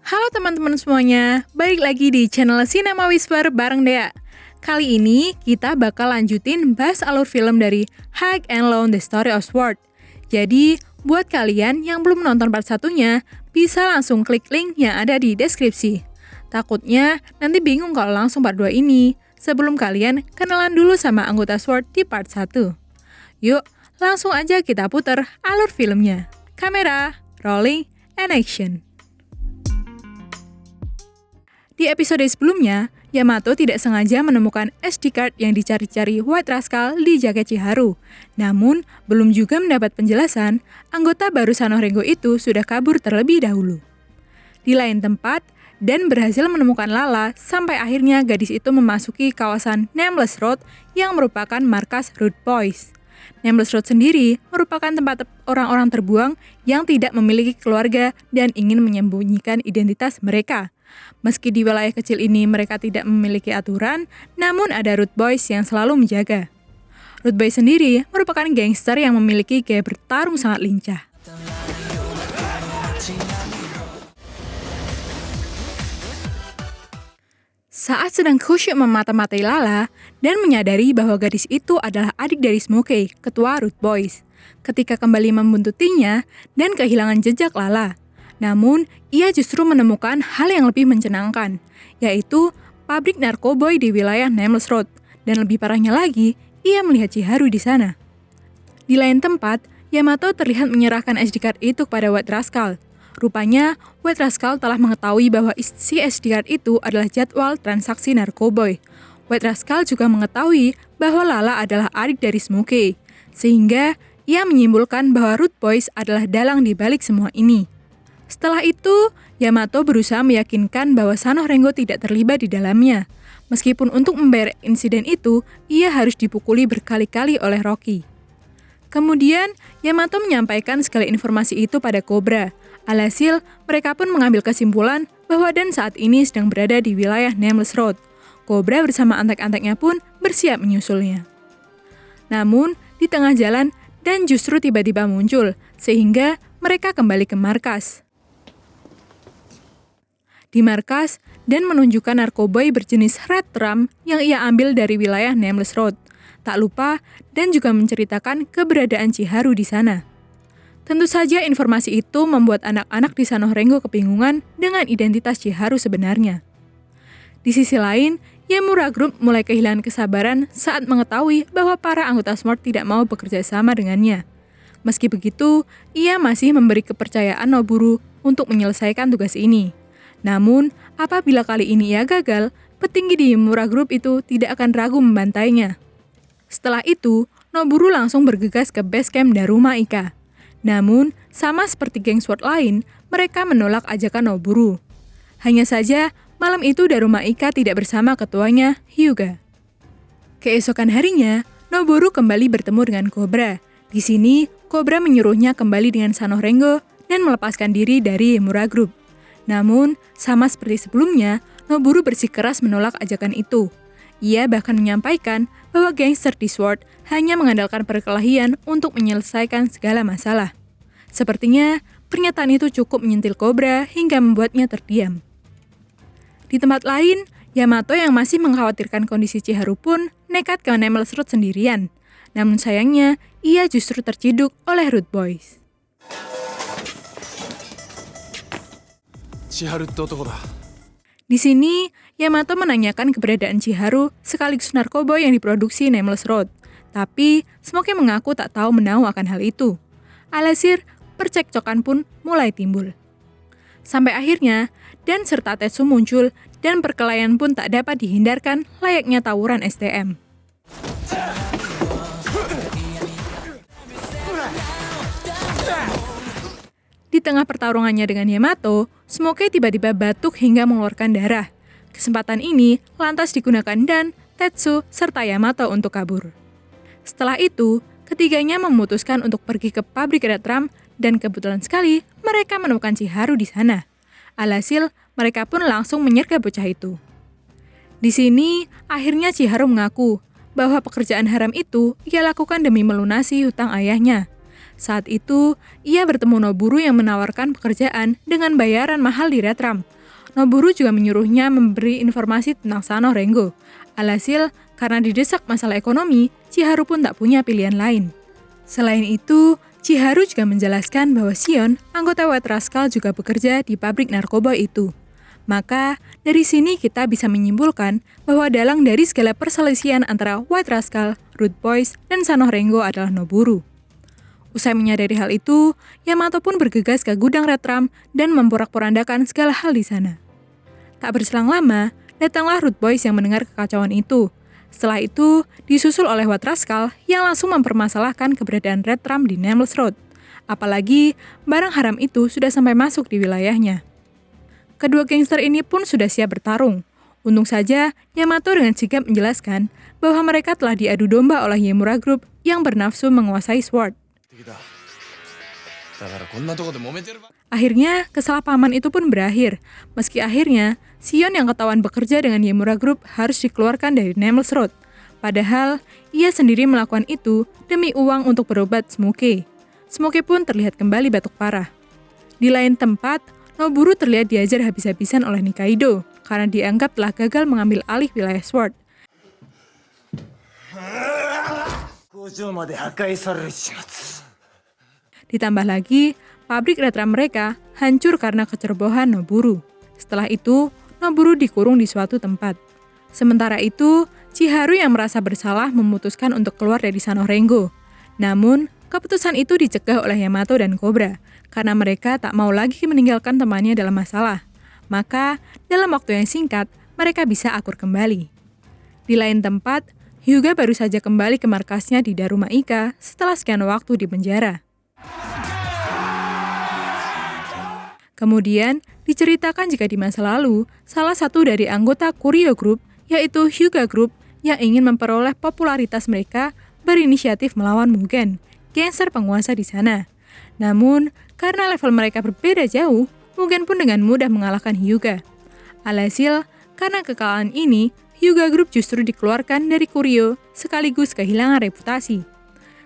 Halo teman-teman semuanya, balik lagi di channel Cinema Whisper bareng Dea. Kali ini kita bakal lanjutin bahas alur film dari High and Low The Story of Sword. Jadi, buat kalian yang belum nonton part satunya, bisa langsung klik link yang ada di deskripsi. Takutnya nanti bingung kalau langsung part 2 ini. Sebelum kalian kenalan dulu sama anggota Sword di part 1. Yuk, langsung aja kita puter alur filmnya. Kamera, rolling, and action. Di episode sebelumnya, Yamato tidak sengaja menemukan SD card yang dicari-cari White Rascal di jaket Chiharu. Namun, belum juga mendapat penjelasan, anggota baru Sanorengo itu sudah kabur terlebih dahulu. Di lain tempat, Dan berhasil menemukan Lala sampai akhirnya gadis itu memasuki kawasan Nameless Road yang merupakan markas Rude Boys. Nameless Road sendiri merupakan tempat orang-orang terbuang yang tidak memiliki keluarga dan ingin menyembunyikan identitas mereka. Meski di wilayah kecil ini mereka tidak memiliki aturan, namun ada Rude Boys yang selalu menjaga. Rude Boys sendiri merupakan gangster yang memiliki gaya bertarung sangat lincah. Saat sedang khusyuk memata-matai Lala dan menyadari bahwa gadis itu adalah adik dari Smokey, ketua Rude Boys, ketika kembali membuntutinya dan kehilangan jejak Lala. Namun, ia justru menemukan hal yang lebih menyenangkan, yaitu pabrik narkoboy di wilayah Nameless Road, dan lebih parahnya lagi, ia melihat Chiharu di sana. Di lain tempat, Yamato terlihat menyerahkan SD card itu kepada White Rascal. Rupanya, White Rascal telah mengetahui bahwa isi SD card itu adalah jadwal transaksi narkoboy. White Rascal juga mengetahui bahwa Lala adalah adik dari Smokey, sehingga ia menyimpulkan bahwa Rude Boys adalah dalang di balik semua ini. Setelah itu, Yamato berusaha meyakinkan bahwa Sanorengo tidak terlibat di dalamnya. Meskipun untuk membayar insiden itu, ia harus dipukuli berkali-kali oleh Rocky. Kemudian, Yamato menyampaikan segala informasi itu pada Cobra. Alhasil, mereka pun mengambil kesimpulan bahwa Dan saat ini sedang berada di wilayah Nameless Road. Cobra bersama antek-anteknya pun bersiap menyusulnya. Namun, di tengah jalan, Dan justru tiba-tiba muncul, sehingga mereka kembali ke markas. Di markas, Dan menunjukkan narkoboy berjenis Red Drum yang ia ambil dari wilayah Nameless Road. Tak lupa, Dan juga menceritakan keberadaan Chiharu di sana. Tentu saja informasi itu membuat anak-anak di Sanorengo kebingungan dengan identitas Chiharu sebenarnya. Di sisi lain, Yamura Group mulai kehilangan kesabaran saat mengetahui bahwa para anggota SMART tidak mau bekerja sama dengannya. Meski begitu, ia masih memberi kepercayaan Noburu untuk menyelesaikan tugas ini. Namun, apabila kali ini ia gagal, petinggi di Yamura Group itu tidak akan ragu membantainya. Setelah itu, Noburu langsung bergegas ke base camp Daruma Ika. Namun, sama seperti geng SWORD lain, mereka menolak ajakan Noburu. Hanya saja, malam itu Daruma Ika tidak bersama ketuanya, Hyuga. Keesokan harinya, Noburu kembali bertemu dengan Cobra. Di sini, Cobra menyuruhnya kembali dengan Sanorengo dan melepaskan diri dari Yamura Group. Namun, sama seperti sebelumnya, Noburu bersikeras menolak ajakan itu. Ia bahkan menyampaikan bahwa gangster di SWORD hanya mengandalkan perkelahian untuk menyelesaikan segala masalah. Sepertinya, pernyataan itu cukup menyentil Cobra hingga membuatnya terdiam. Di tempat lain, Yamato yang masih mengkhawatirkan kondisi Chiharu pun nekat ke Nameless Road sendirian. Namun sayangnya, ia justru terciduk oleh Rude Boys. Chiharu itu otoko da. Di sini, Yamato menanyakan keberadaan Chiharu sekaligus narkoboy yang diproduksi Nameless Road. Tapi, Smokey mengaku tak tahu menahu akan hal itu. Alhasil, percekcokan pun mulai timbul. Sampai akhirnya, Dan serta Tetsu muncul dan perkelahian pun tak dapat dihindarkan layaknya tawuran STM. Di tengah pertarungannya dengan Yamato, Smokey tiba-tiba batuk hingga mengeluarkan darah. Kesempatan ini lantas digunakan Dan, Tetsu, serta Yamato untuk kabur. Setelah itu, ketiganya memutuskan untuk pergi ke pabrik Red Drum dan kebetulan sekali mereka menemukan Chiharu di sana. Alhasil, mereka pun langsung menyergap bocah itu. Di sini, akhirnya Chiharu mengaku bahwa pekerjaan haram itu ia lakukan demi melunasi hutang ayahnya. Saat itu, ia bertemu Noburu yang menawarkan pekerjaan dengan bayaran mahal di Redram. Noburu juga menyuruhnya memberi informasi tentang Sano Rengo. Alhasil, karena didesak masalah ekonomi, Chiharu pun tak punya pilihan lain. Selain itu, Chiharu juga menjelaskan bahwa Shion, anggota White Rascal, juga bekerja di pabrik narkoba itu. Maka, dari sini kita bisa menyimpulkan bahwa dalang dari segala perselisihan antara White Rascal, Root Boys, dan Sano Rengo adalah Noburu. Usai menyadari hal itu, Yamato pun bergegas ke gudang Redram dan memporak-porandakan segala hal di sana. Tak berselang lama, datanglah Root Boys yang mendengar kekacauan itu. Setelah itu, disusul oleh White Rascal yang langsung mempermasalahkan keberadaan Redram di Nameless Road. Apalagi, barang haram itu sudah sampai masuk di wilayahnya. Kedua gangster ini pun sudah siap bertarung. Untung saja, Yamato dengan sigap menjelaskan bahwa mereka telah diadu domba oleh Yemura Group yang bernafsu menguasai Sword. Akhirnya, kesalahpahaman itu pun berakhir. Meski akhirnya, Shion yang ketahuan bekerja dengan Yemura Group harus dikeluarkan dari Nameless Road. Padahal, ia sendiri melakukan itu demi uang untuk berobat Smoke. Smoke pun terlihat kembali batuk parah. Di lain tempat, Noburu terlihat diajar habis-habisan oleh Nikaido karena dianggap telah gagal mengambil alih wilayah Sword. Ditambah lagi, pabrik Redram mereka hancur karena kecerobohan Noburu. Setelah itu, Noburu dikurung di suatu tempat. Sementara itu, Chiharu yang merasa bersalah memutuskan untuk keluar dari Sano Rengo. Namun, keputusan itu dicegah oleh Yamato dan Cobra, karena mereka tak mau lagi meninggalkan temannya dalam masalah. Maka, dalam waktu yang singkat, mereka bisa akur kembali. Di lain tempat, Hyuga baru saja kembali ke markasnya di Daruma Ika setelah sekian waktu di penjara. Kemudian, diceritakan jika di masa lalu, salah satu dari anggota Kurio Group, yaitu Hyuga Group, yang ingin memperoleh popularitas mereka, berinisiatif melawan Mugen, gangster penguasa di sana. Namun, karena level mereka berbeda jauh, Mugen pun dengan mudah mengalahkan Hyuga. Alhasil, karena kekalahan ini, Hyuga Group justru dikeluarkan dari Kurio, sekaligus kehilangan reputasi.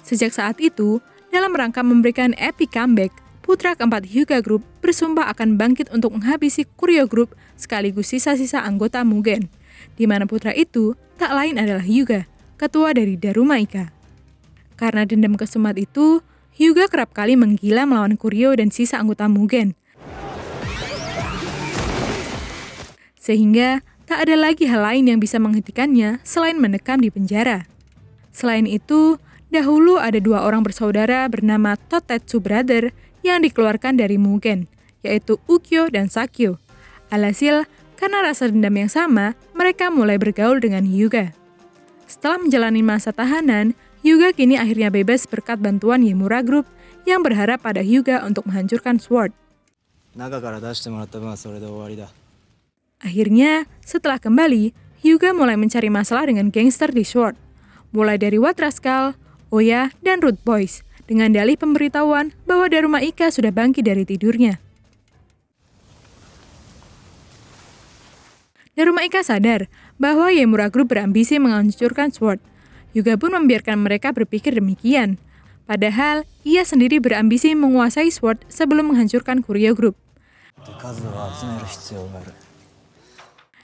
Sejak saat itu, dalam rangka memberikan epic comeback, putra keempat Hyuga Group bersumpah akan bangkit untuk menghabisi Kurio Group sekaligus sisa-sisa anggota Mugen, di mana putra itu tak lain adalah Hyuga, ketua dari Daruma Ika. Karena dendam kesumat itu, Hyuga kerap kali menggila melawan Kurio dan sisa anggota Mugen. Sehingga tak ada lagi hal lain yang bisa menghentikannya selain mendekam di penjara. Selain itu, dahulu ada dua orang bersaudara bernama Totetsu Brother yang dikeluarkan dari Mugen, yaitu Ukyo dan Sakyo. Alhasil, karena rasa dendam yang sama, mereka mulai bergaul dengan Hyuga. Setelah menjalani masa tahanan, Hyuga kini akhirnya bebas berkat bantuan Yemura Group yang berharap pada Hyuga untuk menghancurkan Sword. Akhirnya, setelah kembali, Hyuga mulai mencari masalah dengan gangster di Sword, mulai dari White Rascal, Oya, dan Root Boys, dengan dalih pemberitahuan bahwa Daruma Ika sudah bangkit dari tidurnya. Daruma Ika sadar bahwa Yemura Group berambisi menghancurkan Sword. Hyuga pun membiarkan mereka berpikir demikian. Padahal, ia sendiri berambisi menguasai Sword sebelum menghancurkan Kurio Group.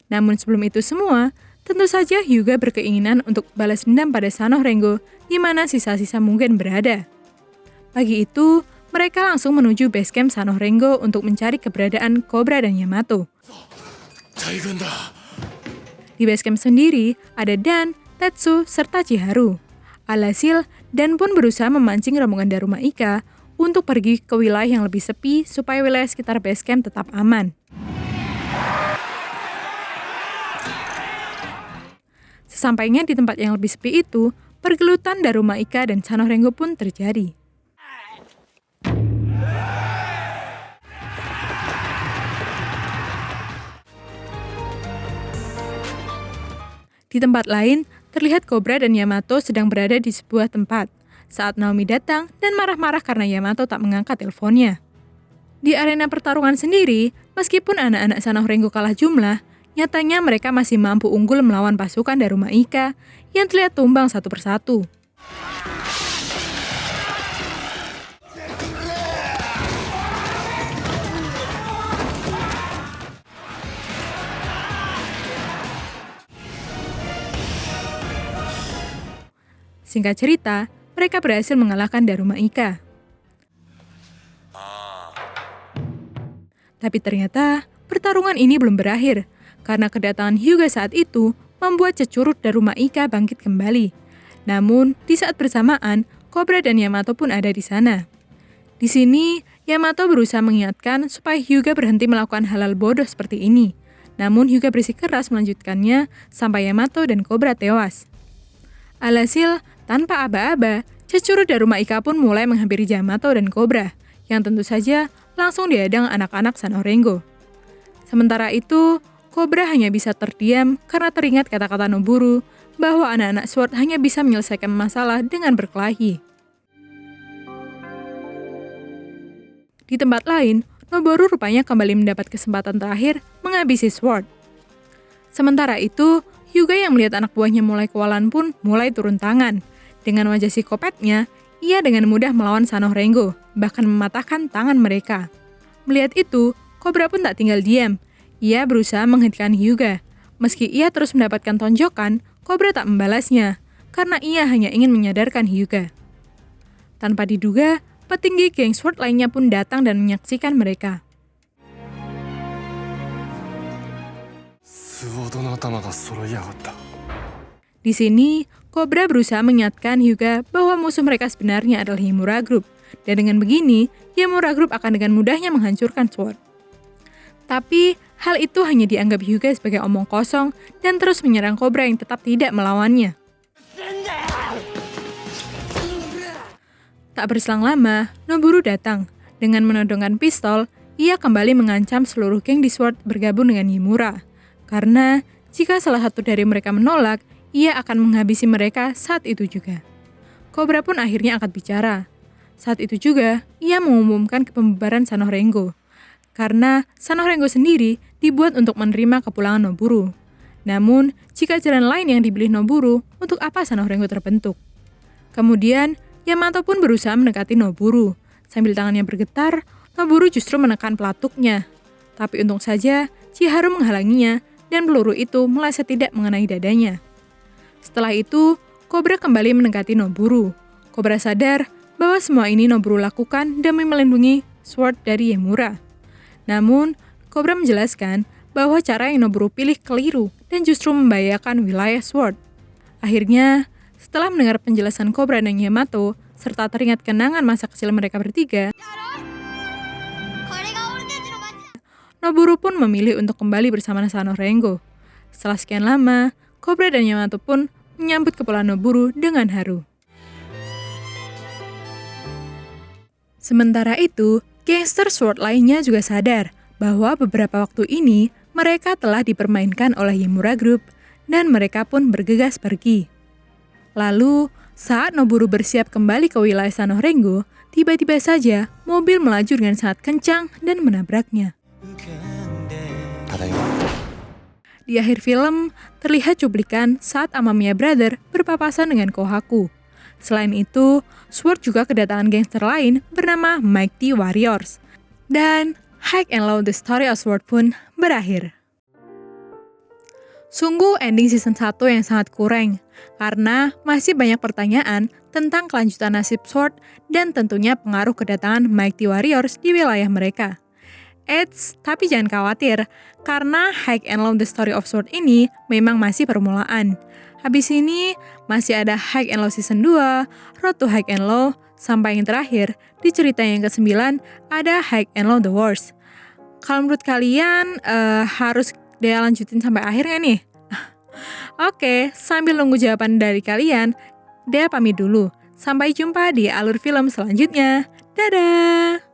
Namun sebelum itu semua, tentu saja Hyuga berkeinginan untuk balas dendam pada Sano Rengo di mana sisa-sisa Mugen berada. Pagi itu, mereka langsung menuju base camp Sano Rengo untuk mencari keberadaan Cobra dan Yamato. Di base camp sendiri, ada Dan, Tetsu, serta Chiharu. Alhasil, Dan pun berusaha memancing rombongan Daruma Ika untuk pergi ke wilayah yang lebih sepi supaya wilayah sekitar base camp tetap aman. Sesampainya di tempat yang lebih sepi itu, pergelutan Daruma Ika dan Sano Rengo pun terjadi. Di tempat lain, terlihat Cobra dan Yamato sedang berada di sebuah tempat saat Naomi datang dan marah-marah karena Yamato tak mengangkat teleponnya. Di arena pertarungan sendiri, meskipun anak-anak Sano Rengo kalah jumlah, nyatanya mereka masih mampu unggul melawan pasukan Daruma Ika yang terlihat tumbang satu persatu. Singkat cerita, mereka berhasil mengalahkan Daruma Ika. Tapi ternyata pertarungan ini belum berakhir, karena kedatangan Hyuga saat itu membuat Cecurut Daruma Ika bangkit kembali. Namun, di saat bersamaan, Cobra dan Yamato pun ada di sana. Di sini, Yamato berusaha mengingatkan supaya Hyuga berhenti melakukan hal-hal bodoh seperti ini. Namun Hyuga bersikeras melanjutkannya sampai Yamato dan Cobra tewas. Alhasil, tanpa aba-aba, Cecurut Daruma Ika pun mulai menghampiri Yamato dan Cobra, yang tentu saja langsung dihadang anak-anak Sanorengo. Sementara itu, Cobra hanya bisa terdiam karena teringat kata-kata Noburu bahwa anak-anak SWORD hanya bisa menyelesaikan masalah dengan berkelahi. Di tempat lain, Noboru rupanya kembali mendapat kesempatan terakhir menghabisi SWORD. Sementara itu, Hyuga yang melihat anak buahnya mulai kewalan pun mulai turun tangan. Dengan wajah psikopatnya, ia dengan mudah melawan Sanorengo, bahkan mematahkan tangan mereka. Melihat itu, Cobra pun tak tinggal diam. Ia berusaha menghentikan Hyuga. Meski ia terus mendapatkan tonjokan, Cobra tak membalasnya, karena ia hanya ingin menyadarkan Hyuga. Tanpa diduga, petinggi geng SWORD lainnya pun datang dan menyaksikan mereka. Di sini, Cobra berusaha mengingatkan Hyuga bahwa musuh mereka sebenarnya adalah Himura Group, dan dengan begini, Himura Group akan dengan mudahnya menghancurkan SWORD. Tapi, hal itu hanya dianggap Hyuga sebagai omong kosong dan terus menyerang Cobra yang tetap tidak melawannya. Tak berselang lama, Noburu datang. Dengan menodongkan pistol, ia kembali mengancam seluruh geng di SWORD bergabung dengan Himura. Karena, jika salah satu dari mereka menolak, ia akan menghabisi mereka saat itu juga. Cobra pun akhirnya angkat bicara. Saat itu juga, ia mengumumkan pembubaran Sanorengo. Karena Sanorengo sendiri dibuat untuk menerima kepulangan Noburu. Namun, jika jalan lain yang dipilih Noburu, untuk apa Sanorengo terbentuk? Kemudian, Yamato pun berusaha mendekati Noburu. Sambil tangannya bergetar, Noburu justru menekan pelatuknya. Tapi untung saja, Chiharu menghalanginya dan peluru itu meleset tidak mengenai dadanya. Setelah itu, Cobra kembali mendekati Noburu. Cobra sadar bahwa semua ini Noburu lakukan demi melindungi SWORD dari Himura. Namun, Cobra menjelaskan bahwa cara yang Noburu pilih keliru dan justru membahayakan wilayah SWORD. Akhirnya, setelah mendengar penjelasan Cobra dan Yamato, serta teringat kenangan masa kecil mereka bertiga, Noburu pun memilih untuk kembali bersama Sanorengo. Setelah sekian lama, Cobra dan Yamato pun menyambut kepulangan Noburu dengan haru. Sementara itu, gangster SWORD lainnya juga sadar bahwa beberapa waktu ini mereka telah dipermainkan oleh Himura Group dan mereka pun bergegas pergi. Lalu, saat Noburu bersiap kembali ke wilayah Sanorengo, tiba-tiba saja mobil melaju dengan sangat kencang dan menabraknya. Di akhir film, terlihat cuplikan saat Amamiya Brother berpapasan dengan Kohaku. Selain itu, SWORD juga kedatangan gangster lain bernama Mighty Warriors. Dan High and Low The Story of SWORD pun berakhir. Sungguh ending season 1 yang sangat kurang, karena masih banyak pertanyaan tentang kelanjutan nasib SWORD dan tentunya pengaruh kedatangan Mighty Warriors di wilayah mereka. Tapi jangan khawatir, karena High and Low The Story of SWORD ini memang masih permulaan. Habis ini, masih ada High and Low Season 2, Road to High and Low, sampai yang terakhir, di cerita yang ke-9, ada High and Low The Wars. Kalau menurut kalian, harus dia lanjutin sampai akhir nggak nih? Oke, sambil nunggu jawaban dari kalian, Dea pamit dulu. Sampai jumpa di alur film selanjutnya. Dadah!